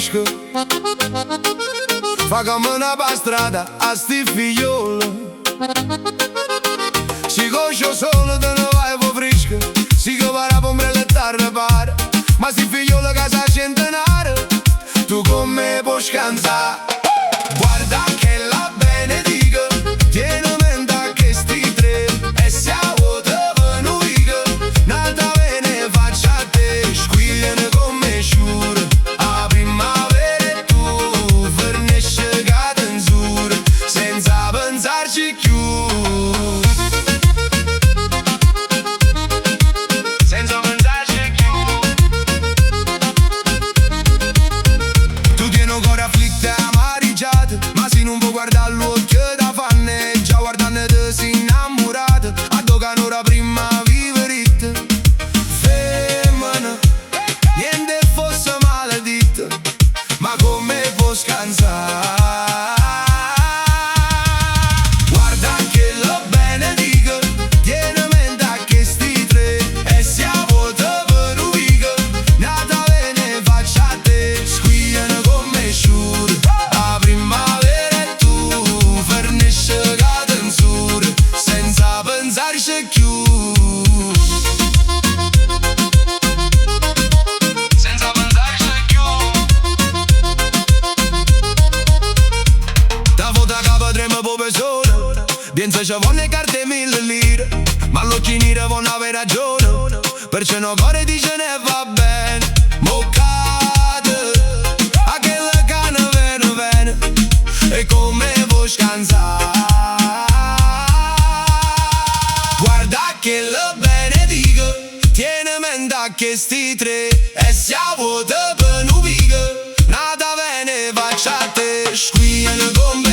friscă. Facă mâna pe strada, a sti figliolo. Sigo yo solo de no vai vo friscă. Sigo para pombrele tarde para. Ma sti figliolo che sa centenario. Tu con me puoi cantare. Guarda che la benedica, tiene mente che sti tre. E siamo te venuica, nata bene faccia a te. Squigliano con me sciure, a primavera e tu vernesce cade in sure, senza pensarci più. Senza pensarci più. Tu tieni un cuore afflitto e amareggiato, ma se non puoi guardare l'occhio da fanne, già guardando te sei innamorata. A doca un'ora prima viverite. Femmina, niente fosse maledetta, ma come puoi scansare? Guarda che lo benedica, tiene mente che sti tre. E siamo te venuica, nata bene faccia a te. Squigliano con me sciure, a primavera e tu vernesce cade in sure, senza pensarci più. Senza pensarci più. Da foto che potremmo proprio solo, pensa ci vanno carte 1000 lire, ma l'occhi neri vanno avere ragione. Perciò no cuore dice ne va bene. Mo cade a quella cane bene, e come vuoi scansare? Guarda che lo benedica, tiene mente che sti tre. E siamo te venuica, nata bene faccia a te. Squigliano con me